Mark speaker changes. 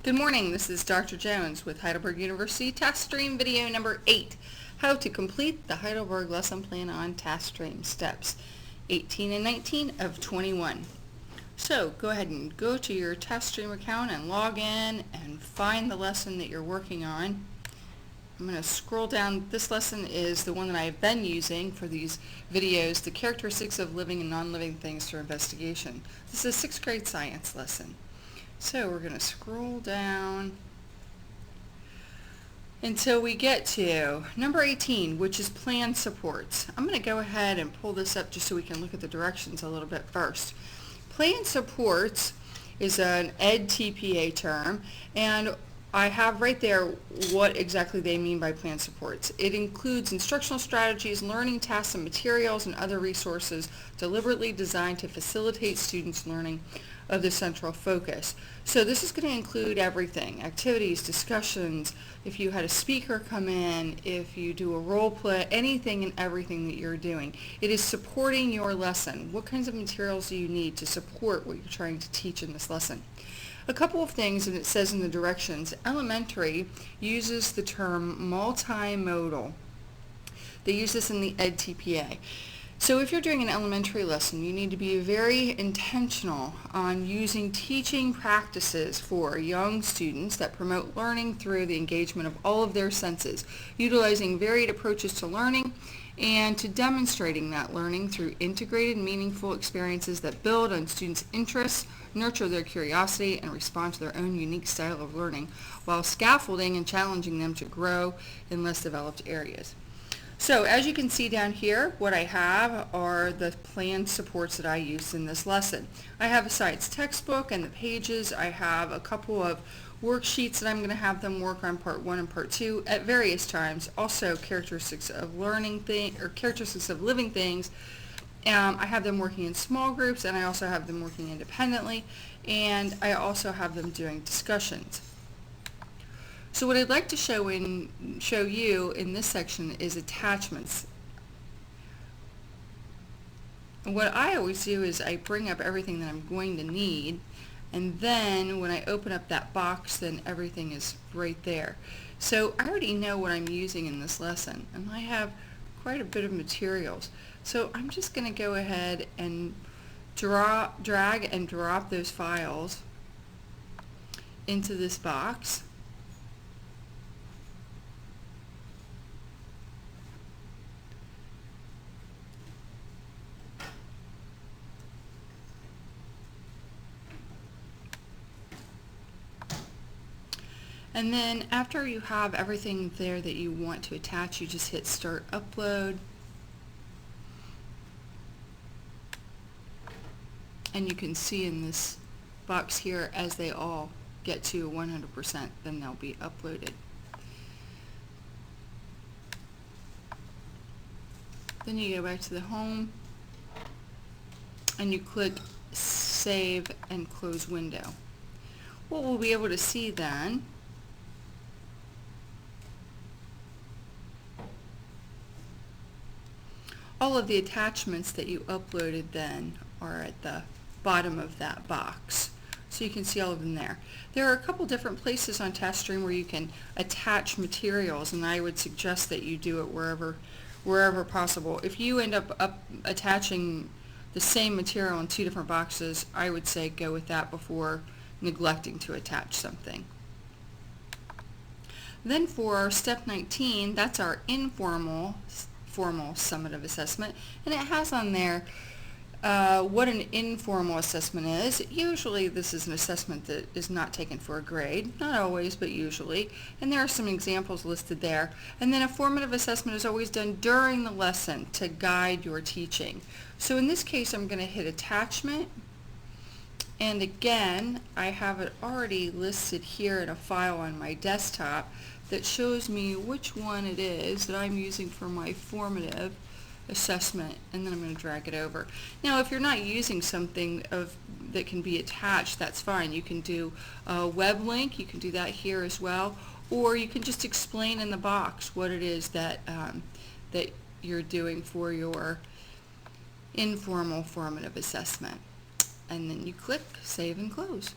Speaker 1: Good morning, this is Dr. Jones with Heidelberg University Taskstream video number 8, how to complete the Heidelberg lesson plan on Taskstream steps 18 and 19 of 21. So go ahead and go to your Taskstream account and log in and find the lesson that you're working on. I'm going to scroll down. This lesson is the one that I've been using for these videos, the characteristics of living and non-living things through investigation. This is a 6th grade science lesson. So we're going to scroll down until we get to number 18, which is plan supports. I'm going to go ahead and pull this up just so we can look at the directions a little bit first. Plan supports is an EdTPA term, and I have right there what exactly they mean by plan supports. It includes instructional strategies, learning tasks and materials, and other resources deliberately designed to facilitate students' learning of the central focus. So this is going to include everything: activities, discussions, if you had a speaker come in, if you do a role play, anything and everything that you're doing. It is supporting your lesson. What kinds of materials do you need to support what you're trying to teach in this lesson? A couple of things, and it says in the directions, elementary uses the term multimodal. They use this in the EdTPA. So if you're doing an elementary lesson, you need to be very intentional on using teaching practices for young students that promote learning through the engagement of all of their senses, utilizing varied approaches to learning and to demonstrating that learning through integrated, meaningful experiences that build on students' interests, nurture their curiosity, and respond to their own unique style of learning, while scaffolding and challenging them to grow in less developed areas. So as you can see down here, what I have are the plan supports that I use in this lesson. I have a science textbook and the pages. I have a couple of worksheets that I'm going to have them work on part 1 and part 2 at various times. Also characteristics of characteristics of living things. I have them working in small groups, and I also have them working independently, and I also have them doing discussions. So what I'd like to show you in this section is attachments. And what I always do is I bring up everything that I'm going to need, and then when I open up that box, then everything is right there. So I already know what I'm using in this lesson, and I have quite a bit of materials. So I'm just going to go ahead and drag and drop those files into this box. And then after you have everything there that you want to attach, you just hit Start Upload. And you can see in this box here, as they all get to 100%, then they'll be uploaded. Then you go back to the home and you click Save and Close Window. What we'll be able to see then all of the attachments that you uploaded then are at the bottom of that box. So you can see all of them there. There are a couple different places on Taskstream where you can attach materials, and I would suggest that you do it wherever possible. If you end up attaching the same material in 2 different boxes, I would say go with that before neglecting to attach something. Then for step 19, that's our formal summative assessment, and it has on there what an informal assessment is. Usually this is an assessment that is not taken for a grade, not always, but usually, and there are some examples listed there. And then a formative assessment is always done during the lesson to guide your teaching. So in this case, I'm going to hit attachment, and again I have it already listed here in a file on my desktop that shows me which one it is that I'm using for my formative assessment, and then I'm going to drag it over. Now if you're not using something that can be attached, that's fine. You can do a web link, you can do that here as well, or you can just explain in the box what it is that that you're doing for your informal formative assessment. And then you click Save and Close.